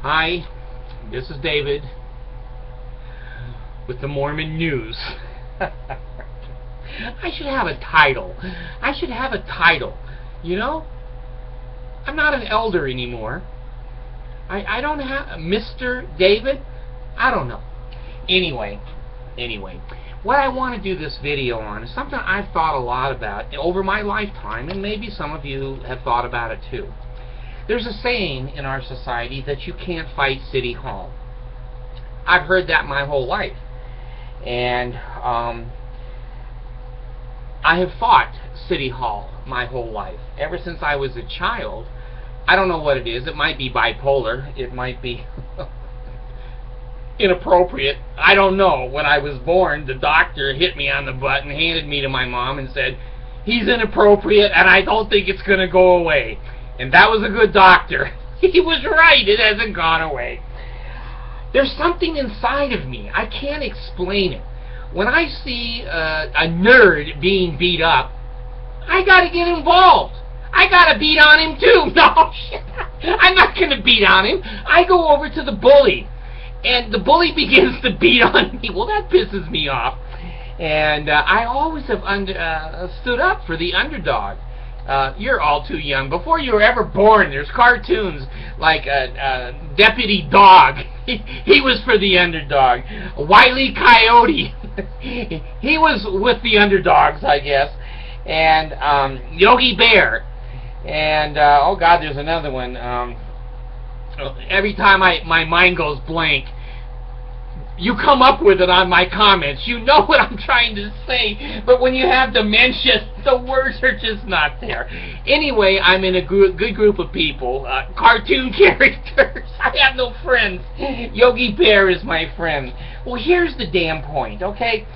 Hi, this is David with the Mormon News. I should have a title. You know, I'm not an elder anymore. I don't have Mr. David. I don't know. Anyway, what I want to do this video on is something I've thought a lot about over my lifetime, and maybe some of you have thought about it too. There's a saying in our society that you can't fight City Hall. I've heard that my whole life. And I have fought City Hall my whole life. Ever since I was a child. I don't know what it is. It might be bipolar. It might be inappropriate. I don't know. When I was born, the doctor hit me on the butt and handed me to my mom and said, "He's inappropriate and I don't think it's going to go away." And that was a good doctor. He was right. It hasn't gone away. There's something inside of me. I can't explain it. When I see a nerd being beat up, I got to get involved. I got to beat on him too. No, shit. I'm not going to beat on him. I go over to the bully, and the bully begins to beat on me. Well, that pisses me off. And I always have stood up for the underdog. You're all too young. Before you were ever born, there's cartoons like Deputy Dog. He was for the underdog. Wile E. Coyote. He was with the underdogs, I guess. And Yogi Bear. And, oh God, there's another one. Every time my mind goes blank, you come up with it on my comments. You know what I'm trying to say, but when you have dementia, the words are just not there. Anyway, I'm in a good group of people, cartoon characters. I have no friends. Yogi Bear is my friend. Well, here's the damn point, okay?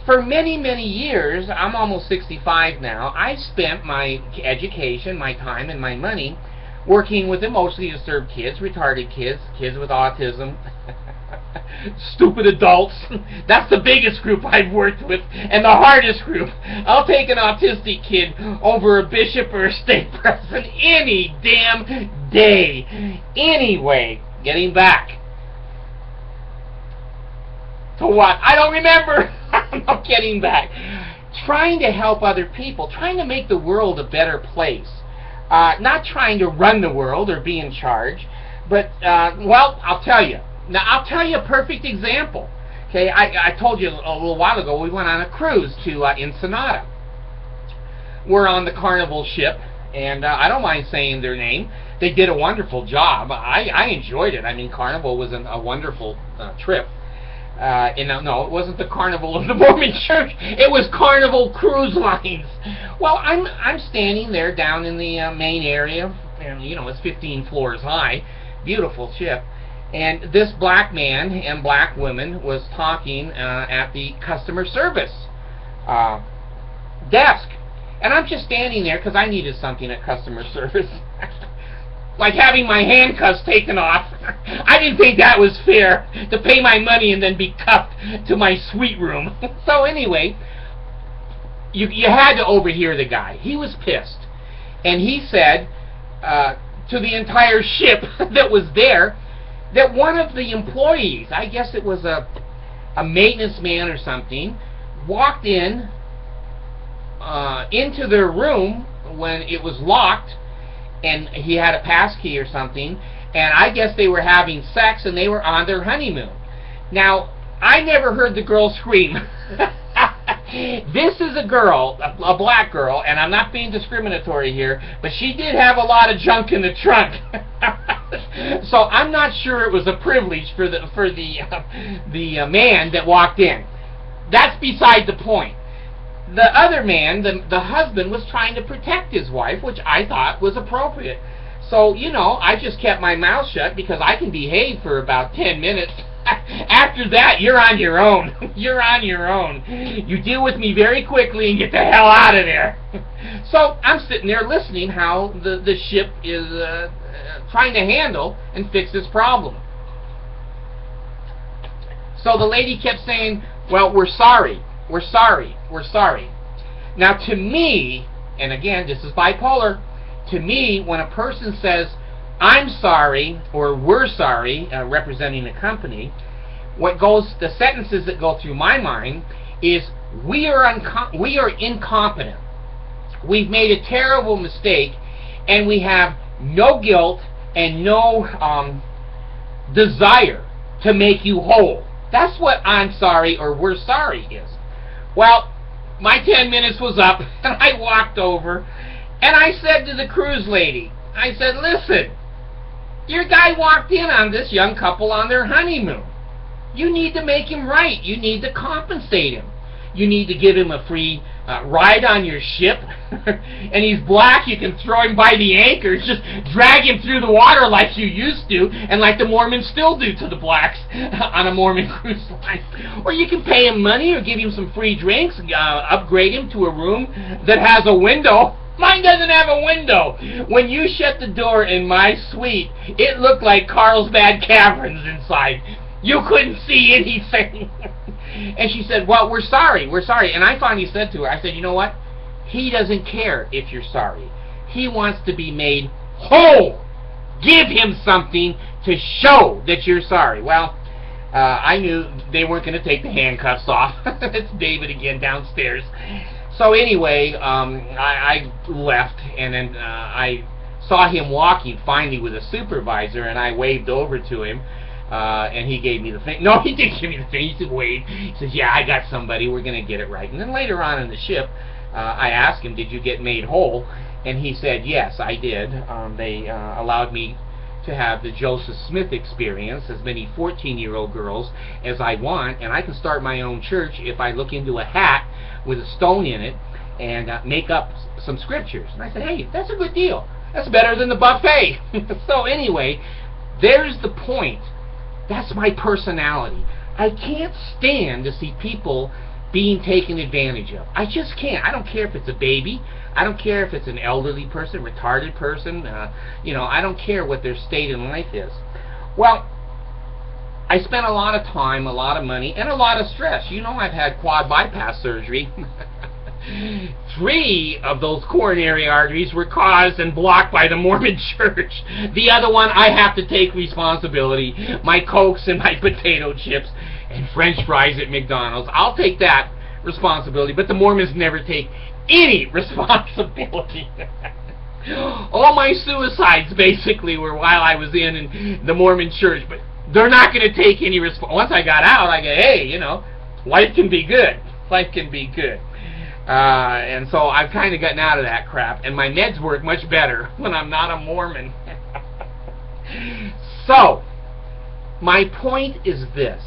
For many, many years, I'm almost 65 now, I spent my education, my time, and my money working with emotionally disturbed kids, retarded kids, kids with autism, stupid adults. That's the biggest group I've worked with, and the hardest group. I'll take an autistic kid over a bishop or a stake president any damn day. Anyway, getting back to what? I don't remember. I'm getting back. Trying to help other people, trying to make the world a better place. Not trying to run the world or be in charge, but, well, I'll tell you. Now, I'll tell you a perfect example. Okay, I told you a little while ago we went on a cruise to Ensenada. We're on the Carnival ship, and I don't mind saying their name. They did a wonderful job. I enjoyed it. I mean, Carnival was a wonderful trip. No, it wasn't the Carnival of the Mormon Church. It was Carnival Cruise Lines. Well, I'm standing there down in the main area, and you know it's 15 floors high. Beautiful ship. And this black man and black woman was talking at the customer service desk. And I'm just standing there because I needed something at customer service. Like having my handcuffs taken off. I didn't think that was fair, to pay my money and then be cuffed to my suite room. So anyway, you had to overhear the guy. He was pissed. And he said to the entire ship that was there, that one of the employees, I guess it was a maintenance man or something, walked into their room when it was locked, and he had a pass key or something, and I guess they were having sex and they were on their honeymoon. Now, I never heard the girl scream. This is a girl, a black girl, and I'm not being discriminatory here, but she did have a lot of junk in the trunk. So I'm not sure it was a privilege for the man that walked in. That's beside the point. The other man, the husband, was trying to protect his wife, which I thought was appropriate. So, you know, I just kept my mouth shut because I can behave for about 10 minutes. After that, you're on your own. You're on your own. You deal with me very quickly and get the hell out of there. So I'm sitting there listening how the ship is trying to handle and fix this problem. So the lady kept saying, "Well, we're sorry. We're sorry. We're sorry." Now to me, and again, this is bipolar, to me, when a person says, I'm sorry, or we're sorry, representing the company, the sentences that go through my mind is, we are incompetent. We've made a terrible mistake, and we have no guilt and no desire to make you whole. That's what I'm sorry or we're sorry is. Well, my 10 minutes was up, and I walked over, and I said to the cruise lady, I said, listen, your guy walked in on this young couple on their honeymoon. You need to make him right. You need to compensate him. You need to give him a free ride on your ship. And he's black, you can throw him by the anchors, just drag him through the water like you used to, and like the Mormons still do to the blacks on a Mormon cruise line. Or you can pay him money or give him some free drinks, upgrade him to a room that has a window. Mine doesn't have a window. When you shut the door in my suite, it looked like Carlsbad Caverns inside. You couldn't see anything. And she said, well, we're sorry. And I finally said to her, I said, you know what? He doesn't care if you're sorry. He wants to be made whole. Give him something to show that you're sorry. Well, I knew they weren't going to take the handcuffs off. It's David again downstairs. So anyway, I left, and then I saw him walking finally with a supervisor, and I waved over to him. And he gave me the thing. No, he didn't give me the thing. He said, wait. He says, yeah, I got somebody. We're going to get it right. And then later on in the ship, I asked him, did you get made whole? And he said, yes, I did. They allowed me to have the Joseph Smith experience, as many 14-year-old girls as I want, and I can start my own church if I look into a hat with a stone in it and make up some scriptures. And I said, hey, that's a good deal. That's better than the buffet. So anyway, there's the point. That's my personality. I can't stand to see people being taken advantage of. I just can't. I don't care if it's a baby. I don't care if it's an elderly person, retarded person. I don't care what their state in life is. Well, I spent a lot of time, a lot of money, and a lot of stress. You know, I've had quad bypass surgery. 3 of those coronary arteries were caused and blocked by the Mormon Church. The other one, I have to take responsibility. My Cokes and my potato chips and French fries at McDonald's. I'll take that responsibility, but the Mormons never take any responsibility. All my suicides basically were while I was in the Mormon Church, but they're not going to take any responsibility. Once I got out, I go, hey, life can be good. Life can be good. And so I've kind of gotten out of that crap, and my meds work much better when I'm not a Mormon. So, my point is this.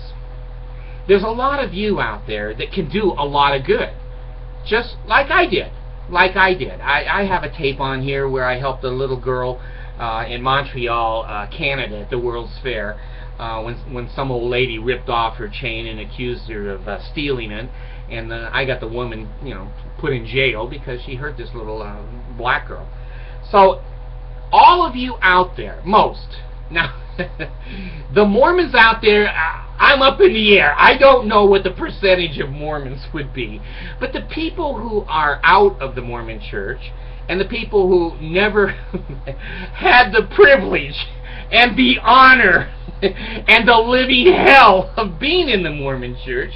There's a lot of you out there that can do a lot of good, just like I did. I have a tape on here where I helped a little girl in Montreal, Canada, at the World's Fair, when some old lady ripped off her chain and accused her of stealing it. And I got the woman, put in jail because she hurt this little black girl. So, all of you out there, most. Now, the Mormons out there, I'm up in the air. I don't know what the percentage of Mormons would be. But the people who are out of the Mormon Church, and the people who never had the privilege and the honor and the living hell of being in the Mormon Church,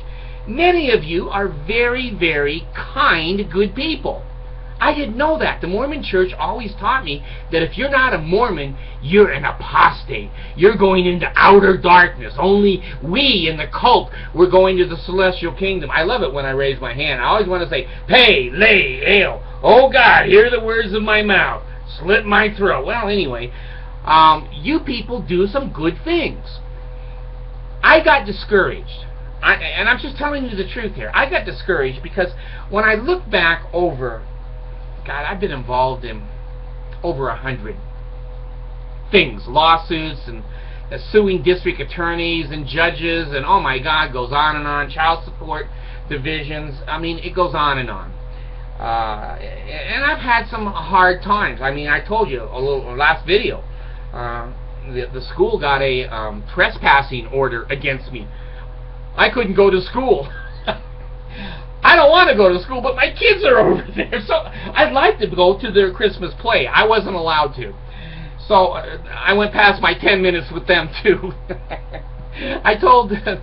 many of you are very, very kind, good people. I didn't know that. The Mormon Church always taught me that if you're not a Mormon, you're an apostate. You're going into outer darkness. Only we in the cult, we're going to the celestial kingdom. I love it when I raise my hand. I always want to say, Pele-el. Oh God, hear the words of my mouth. Slit my throat. Well, anyway, you people do some good things. I got discouraged. And I'm just telling you the truth here. I got discouraged because when I look back over, God, I've been involved in over 100 things, lawsuits and suing district attorneys and judges, and oh my God, goes on and on, child support divisions. I mean, it goes on and on. And I've had some hard times. I mean, I told you last video, the school got a trespassing order against me. I couldn't go to school. I don't want to go to school, but my kids are over there, so I'd like to go to their Christmas play. I wasn't allowed to. So I went past my 10 minutes with them too. I told the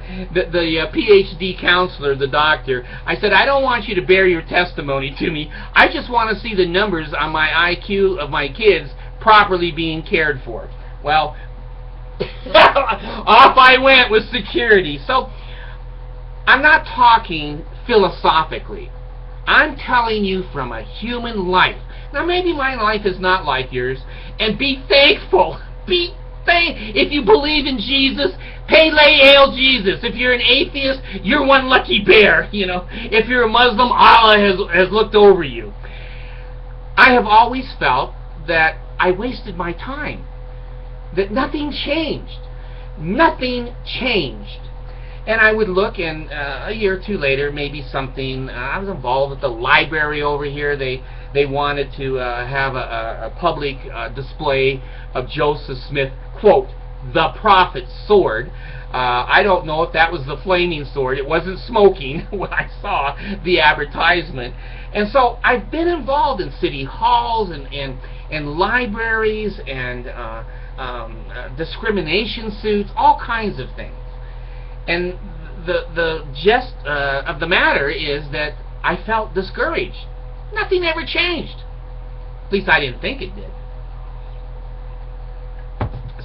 PhD counselor, the doctor, I said, I don't want you to bear your testimony to me. I just want to see the numbers on my IQ of my kids properly being cared for. Well, off I went with security. So I'm not talking philosophically. I'm telling you from a human life. Now maybe my life is not like yours, and be thankful. If you believe in Jesus, Pele hail Jesus. If you're an atheist, you're one lucky bear. If you're a Muslim, Allah has looked over you. I have always felt that I wasted my time, that nothing changed. Nothing changed. And I would look, and a year or two later, maybe something. I was involved at the library over here. They wanted to have a public display of Joseph Smith, quote, the prophet's sword. I don't know if that was the flaming sword. It wasn't smoking when I saw the advertisement. And so I've been involved in city halls and libraries and discrimination suits, all kinds of things. And the gist of the matter is that I felt discouraged. Nothing ever changed. At least I didn't think it did.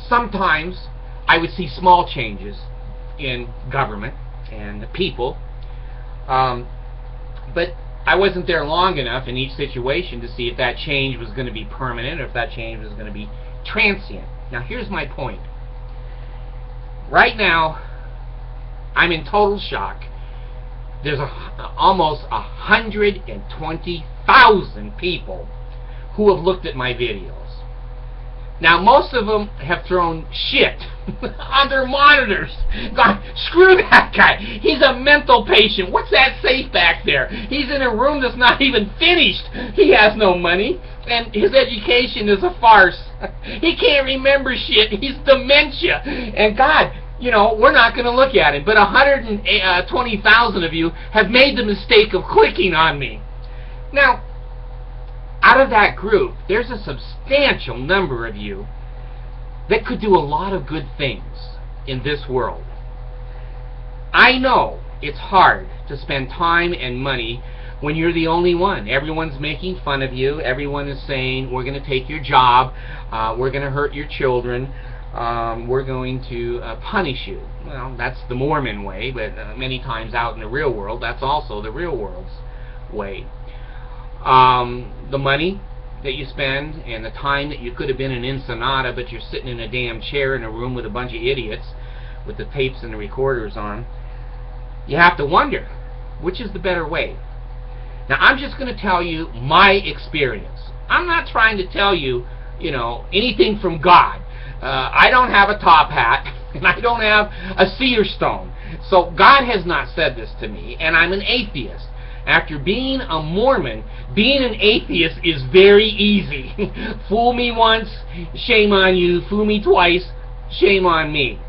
Sometimes I would see small changes in government and the people, but I wasn't there long enough in each situation to see if that change was going to be permanent or if that change was going to be transient. Now here's my point. Right now, I'm in total shock. There's almost 120,000 people who have looked at my videos. Now, most of them have thrown shit on their monitors. God, screw that guy. He's a mental patient. What's that safe back there? He's in a room that's not even finished. He has no money, and his education is a farce. He can't remember shit. He's dementia. And God, we're not going to look at him. But 120,000 of you have made the mistake of clicking on me. Now, out of that group, there's a substantial number of you that could do a lot of good things in this world. I know it's hard to spend time and money when you're the only one. Everyone's making fun of you. Everyone is saying, we're going to take your job. We're going to hurt your children. We're going to punish you. Well, that's the Mormon way, but many times out in the real world, that's also the real world's way. The money that you spend and the time that you could have been in Ensenada, but you're sitting in a damn chair in a room with a bunch of idiots with the tapes and the recorders on, you have to wonder, which is the better way? Now, I'm just going to tell you my experience. I'm not trying to tell you, anything from God. I don't have a top hat, and I don't have a seer stone. So God has not said this to me, and I'm an atheist. After being a Mormon, being an atheist is very easy. Fool me once, shame on you. Fool me twice, shame on me.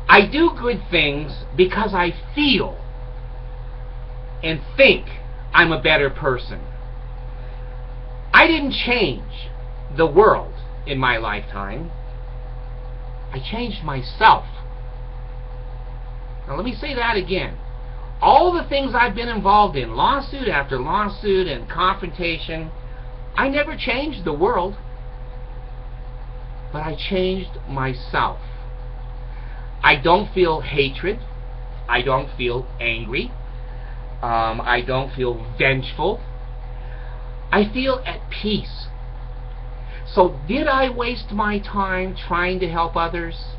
I do good things because I feel and think I'm a better person. I didn't change the world in my lifetime. I changed myself. Now let me say that again. All the things I've been involved in, lawsuit after lawsuit and confrontation, I never changed the world, but I changed myself. I don't feel hatred. I don't feel angry. I don't feel vengeful. I feel at peace. So did I waste my time trying to help others?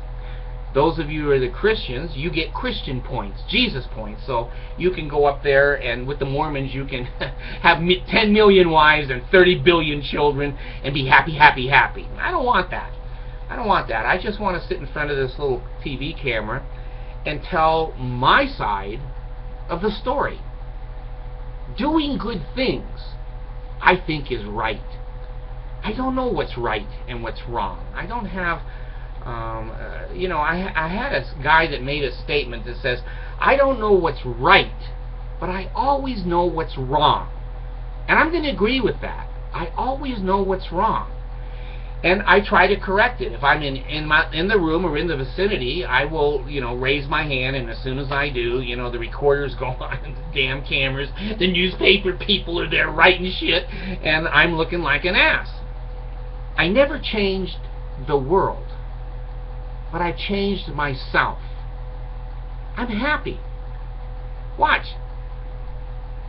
Those of you who are the Christians, you get Christian points, Jesus points. So you can go up there, and with the Mormons, you can have 10 million wives and 30 billion children and be happy, happy, happy. I don't want that. I don't want that. I just want to sit in front of this little TV camera and tell my side of the story. Doing good things, I think, is right. I don't know what's right and what's wrong. I don't have... I had a guy that made a statement that says, I don't know what's right, but I always know what's wrong. And I'm going to agree with that. I always know what's wrong. And I try to correct it. If I'm in the room or in the vicinity, I will, raise my hand, and as soon as I do, the recorders go on, the damn cameras, the newspaper people are there writing shit, and I'm looking like an ass. I never changed the world, but I changed myself. I'm happy. Watch.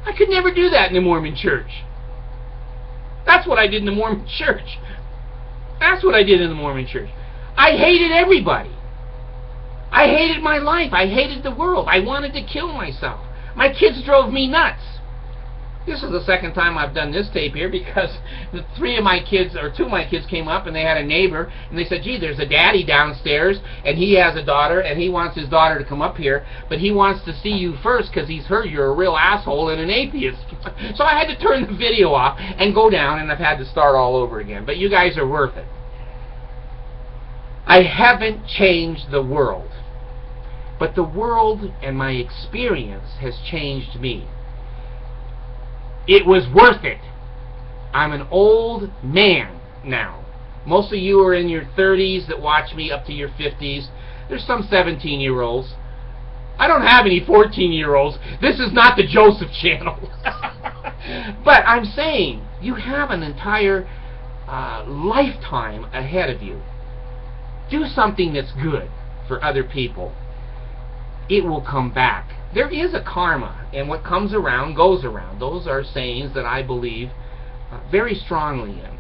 I could never do that in the Mormon church. That's what I did in the Mormon church. That's what I did in the Mormon church. I hated everybody. I hated my life. I hated the world. I wanted to kill myself. My kids drove me nuts. This is the second time I've done this tape here, because two of my kids came up, and they had a neighbor, and they said, gee, there's a daddy downstairs, and he has a daughter, and he wants his daughter to come up here, but he wants to see you first because he's heard you're a real asshole and an atheist. So I had to turn the video off and go down, and I've had to start all over again. But you guys are worth it. I haven't changed the world, but the world and my experience has changed me. It was worth it. I'm an old man now. Most of you are in your 30s that watch me, up to your 50s. There's some 17-year-olds. I don't have any 14-year-olds. This is not the Joseph channel. But I'm saying, you have an entire lifetime ahead of you. Do something that's good for other people. It will come back. There is a karma, and what comes around goes around. Those are sayings that I believe very strongly in.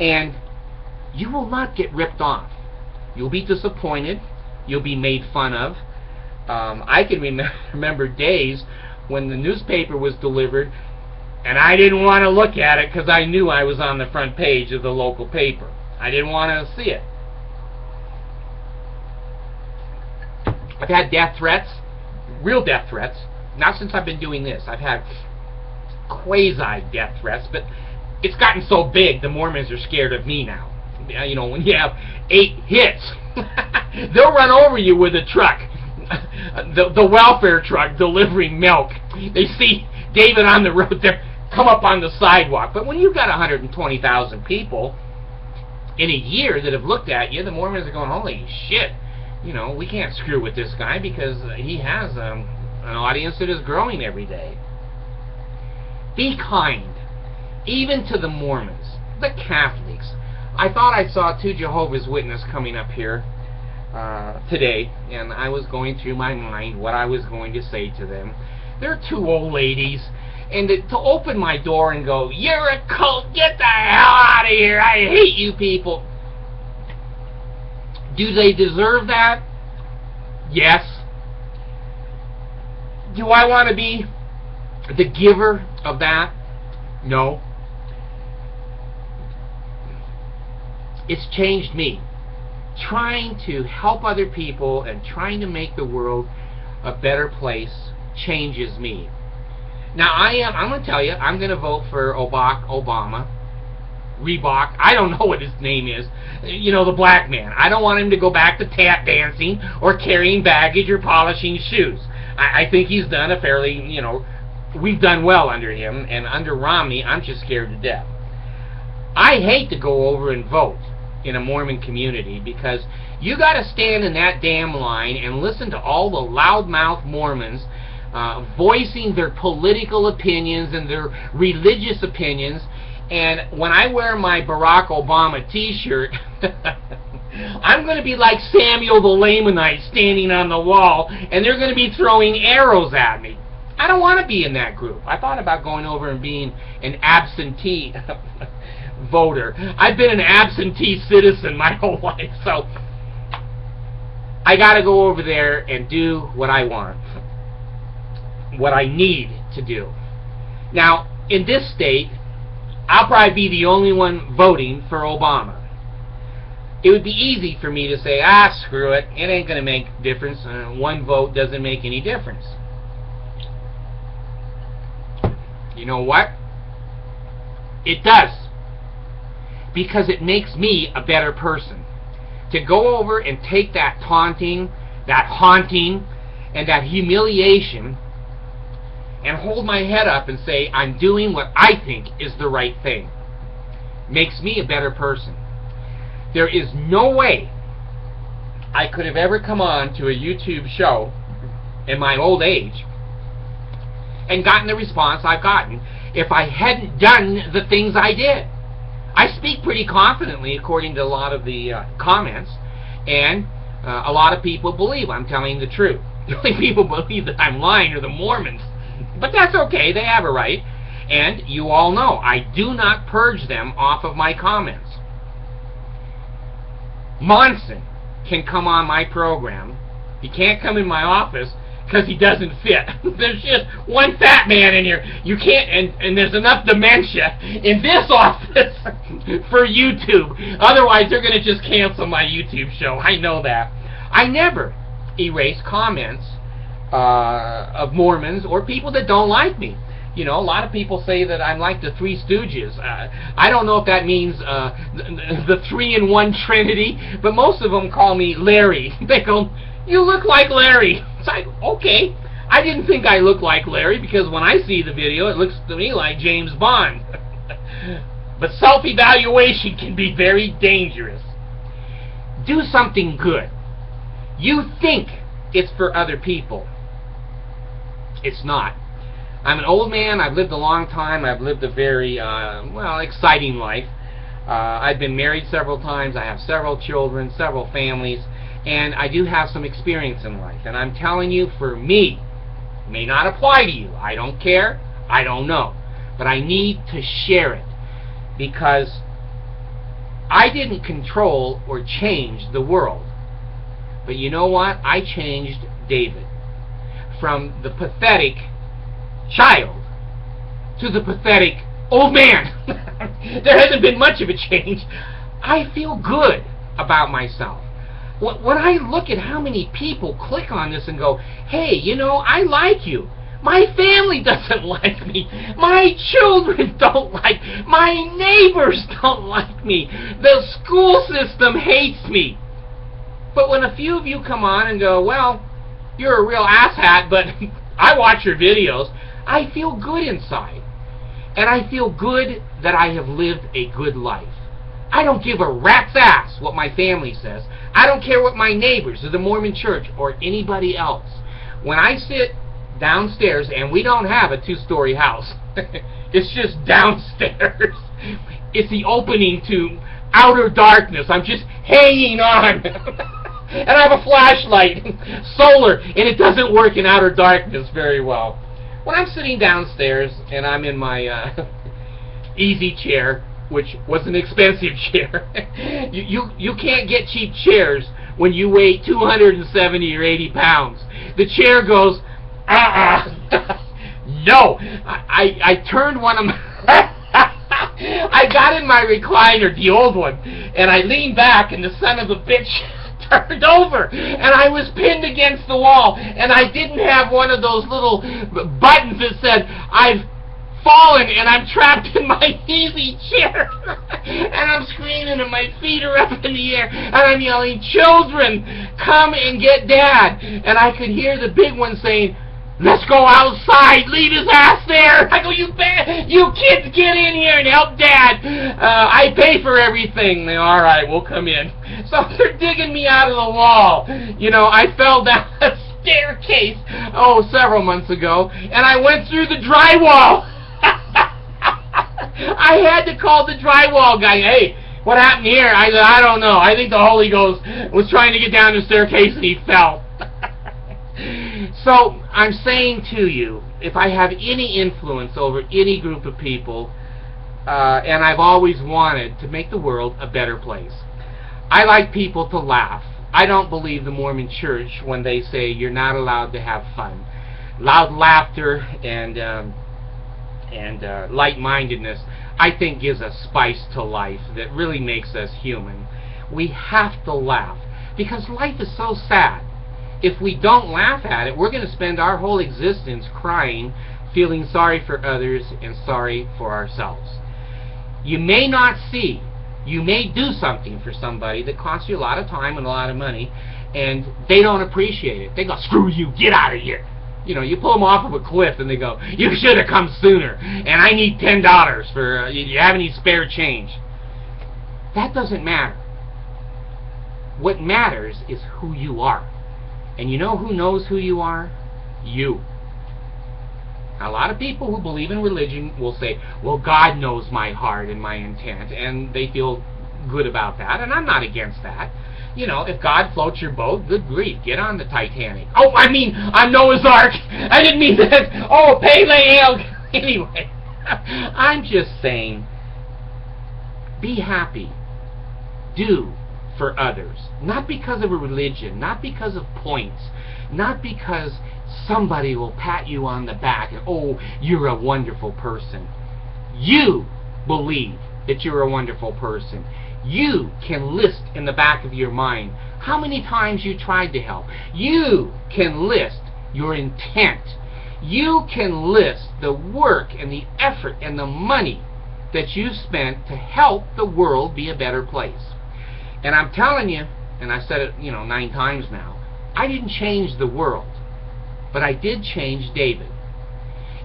And you will not get ripped off. You'll be disappointed. You'll be made fun of. I can remember days when the newspaper was delivered, and I didn't want to look at it because I knew I was on the front page of the local paper. I didn't want to see it. I've had death threats. Real death threats. Not since I've been doing this. I've had quasi-death threats, but it's gotten so big, the Mormons are scared of me now. When you have 8 hits, they'll run over you with a truck. The welfare truck delivering milk. They see David on the road there, come up on the sidewalk. But when you've got 120,000 people in a year that have looked at you, the Mormons are going, holy shit. We can't screw with this guy because he has an audience that is growing every day. Be kind, even to the Mormons, the Catholics. I thought I saw 2 Jehovah's Witnesses coming up here today, and I was going through my mind what I was going to say to them. They're 2 old ladies, and to open my door and go, you're a cult, get the hell out of here, I hate you people. Do they deserve that? Yes. Do I want to be the giver of that? No. It's changed me. Trying to help other people and trying to make the world a better place changes me. Now I'm going to tell you, I'm going to vote for Obama. Reebok, I don't know what his name is, the black man. I don't want him to go back to tap dancing or carrying baggage or polishing shoes. I think he's done a fairly, we've done well under him, and under Romney, I'm just scared to death. I hate to go over and vote in a Mormon community because you got to stand in that damn line and listen to all the loudmouth Mormons voicing their political opinions and their religious opinions. And when I wear my Barack Obama t-shirt, I'm going to be like Samuel the Lamanite standing on the wall, and they're going to be throwing arrows at me. I don't want to be in that group. I thought about going over and being an absentee voter. I've been an absentee citizen my whole life, so I got to go over there and do what I want, what I need to do. Now, in this state, I'll probably be the only one voting for Obama. It would be easy for me to say, screw it. It ain't going to make a difference. One vote doesn't make any difference. You know what? It does. Because it makes me a better person. To go over and take that taunting, that haunting, and that humiliation and hold my head up and say, I'm doing what I think is the right thing, makes me a better person. There is no way I could have ever come on to a YouTube show in my old age and gotten the response I've gotten if I hadn't done the things I did. I speak pretty confidently according to a lot of the comments, and a lot of people believe I'm telling the truth. The only people believe that I'm lying are the Mormons. But that's okay, they have a right. And you all know, I do not purge them off of my comments. Monson can come on my program. He can't come in my office because he doesn't fit. There's just one fat man in here. You can't, and there's enough dementia in this office for YouTube. Otherwise, they're going to just cancel my YouTube show. I know that. I never erase comments of Mormons or people that don't like me. You know, a lot of people say that I'm like the Three Stooges. I don't know if that means the 3-in-1 Trinity, but most of them call me Larry. They go, "You look like Larry." It's like, okay. I didn't think I looked like Larry because when I see the video, it looks to me like James Bond. But self-evaluation can be very dangerous. Do something good. You think it's for other people. It's not. I'm an old man. I've lived a long time. I've lived a very, exciting life. I've been married several times. I have several children, several families, and I do have some experience in life. And I'm telling you, for me, it may not apply to you. I don't care. I don't know. But I need to share it because I didn't control or change the world. But you know what? I changed David from the pathetic child to the pathetic old man. There hasn't been much of a change. I feel good about myself. When I look at how many people click on this and go, "Hey, you know, I like you. My family doesn't like me. My children don't like me. My neighbors don't like me. The school system hates me." But when a few of you come on and go, "Well, you're a real asshat, but I watch your videos," I feel good inside. And I feel good that I have lived a good life. I don't give a rat's ass what my family says. I don't care what my neighbors or the Mormon church or anybody else. When I sit downstairs, and we don't have a 2-story house. It's just downstairs. It's the opening to outer darkness. I'm just hanging on. And I have a flashlight, solar, and it doesn't work in outer darkness very well. When I'm sitting downstairs and I'm in my easy chair, which was an expensive chair, you can't get cheap chairs when you weigh 270 or 80 pounds. The chair goes, no. I turned one of my... I got in my recliner, the old one, and I leaned back, and the son of a bitch turned over, and I was pinned against the wall, and I didn't have one of those little buttons that said, "I've fallen and I'm trapped in my easy chair." And I'm screaming and my feet are up in the air, and I'm yelling, "Children, come and get Dad." And I could hear the big one saying, "Let's go outside, leave his ass there." I go, you kids get in here and help Dad. I pay for everything." They, "All right, we'll come in." So they're digging me out of the wall. You know, I fell down a staircase, several months ago, and I went through the drywall. I had to call the drywall guy. "Hey, what happened here?" I said, "I don't know. I think the Holy Ghost was trying to get down the staircase and he fell." So I'm saying to you, if I have any influence over any group of people, and I've always wanted to make the world a better place, I like people to laugh. I don't believe the Mormon church when they say you're not allowed to have fun. Loud laughter and light-mindedness, I think, gives a spice to life that really makes us human. We have to laugh because life is so sad. If we don't laugh at it, we're going to spend our whole existence crying, feeling sorry for others and sorry for ourselves. You may not see, you may do something for somebody that costs you a lot of time and a lot of money, and they don't appreciate it. They go, "Screw you, get out of here." You know, you pull them off of a cliff and they go, "You should have come sooner, and I need $10 for, you have any spare change?" That doesn't matter. What matters is who you are. And you know who knows who you are? You. A lot of people who believe in religion will say, well, God knows my heart and my intent, and they feel good about that, and I'm not against that. You know, if God floats your boat, good grief, get on the Titanic. Oh, I mean, on Noah's Ark. I didn't mean that. Oh, Pele. Anyway, I'm just saying, be happy. Do for others. Not because of a religion, not because of points, not because somebody will pat you on the back and, oh, you're a wonderful person. You believe that you're a wonderful person. You can list in the back of your mind how many times you tried to help. You can list your intent. You can list the work and the effort and the money that you spent to help the world be a better place. And I'm telling you, and I said it, 9 times now, I didn't change the world, but I did change David.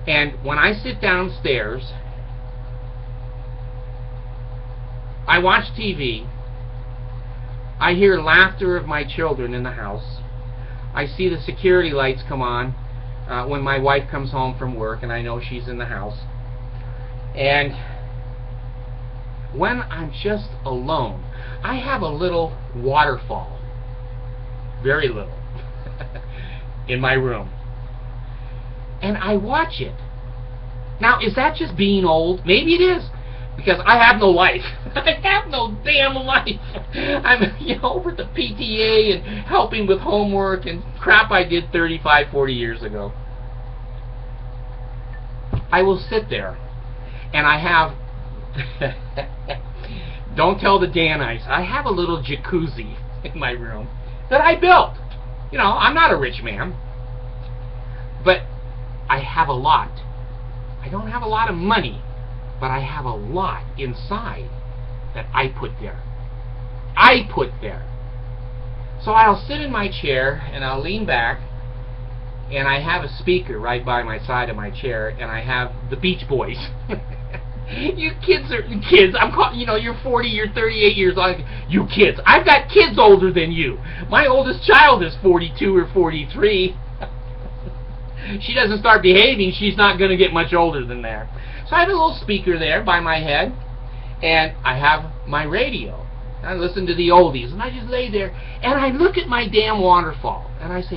And when I sit downstairs, I watch TV, I hear laughter of my children in the house, I see the security lights come on when my wife comes home from work and I know she's in the house, and when I'm just alone, I have a little waterfall, very little, in my room, and I watch it. Now, is that just being old? Maybe it is, because I have no life. I have no damn life. I'm over at the PTA and helping with homework and crap I did 35, 40 years ago. I will sit there, and I have don't tell the Danites, I have a little jacuzzi in my room that I built. I'm not a rich man, but I have a lot. I don't have a lot of money, but I have a lot inside that I put there. I put there. So I'll sit in my chair and I'll lean back, and I have a speaker right by my side of my chair, and I have the Beach Boys. You kids are kids. You're 40, you're 38 years old. You kids. I've got kids older than you. My oldest child is 42 or 43. She doesn't start behaving, she's not going to get much older than that. So I have a little speaker there by my head, and I have my radio. I listen to the oldies, and I just lay there, and I look at my damn waterfall, and I say,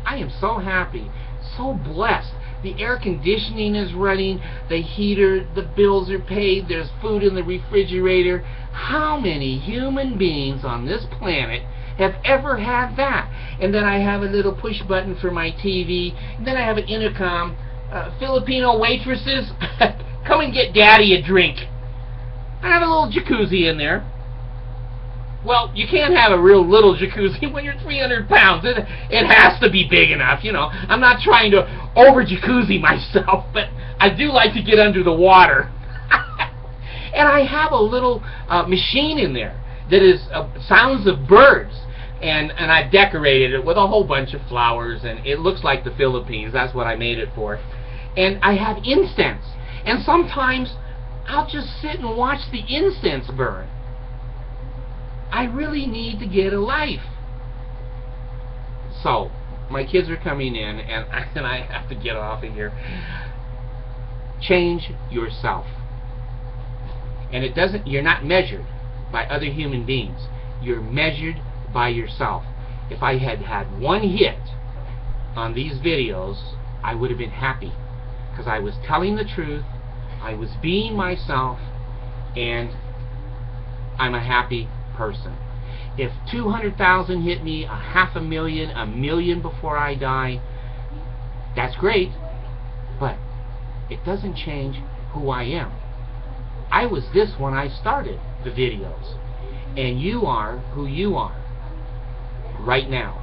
I am so happy, so blessed. The air conditioning is running, the heater, the bills are paid, there's food in the refrigerator. How many human beings on this planet have ever had that? And then I have a little push button for my TV, and then I have an intercom. Filipino waitresses, come and get Daddy a drink. I have a little jacuzzi in there. Well, you can't have a real little jacuzzi when you're 300 pounds. It has to be big enough, I'm not trying to over-jacuzzi myself, but I do like to get under the water. And I have a little machine in there that is sounds of birds. And I've decorated it with a whole bunch of flowers, and it looks like the Philippines. That's what I made it for. And I have incense. And sometimes I'll just sit and watch the incense burn. I really need to get a life. So, my kids are coming in, and I have to get off of here. Change yourself. And you're not measured by other human beings. You're measured by yourself. If I had had one hit on these videos, I would have been happy, because I was telling the truth, I was being myself, and I'm a happy person. If 200,000 hit me, 500,000, 1 million before I die, that's great, but it doesn't change who I am. I was this when I started the videos, and you are who you are right now.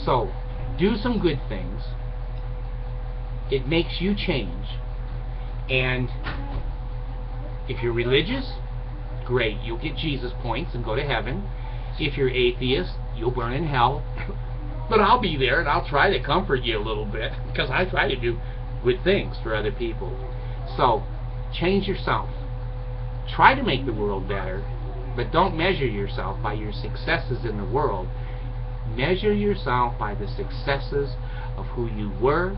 So do some good things. It makes you change. And if you're religious, great, you'll get Jesus points and go to heaven. If you're atheist, you'll burn in hell. But I'll be there, and I'll try to comfort you a little bit, because I try to do good things for other people. So change yourself. Try to make the world better, But don't measure yourself by your successes in the world. Measure yourself by the successes of who you were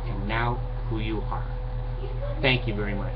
and now who you are. Thank you very much.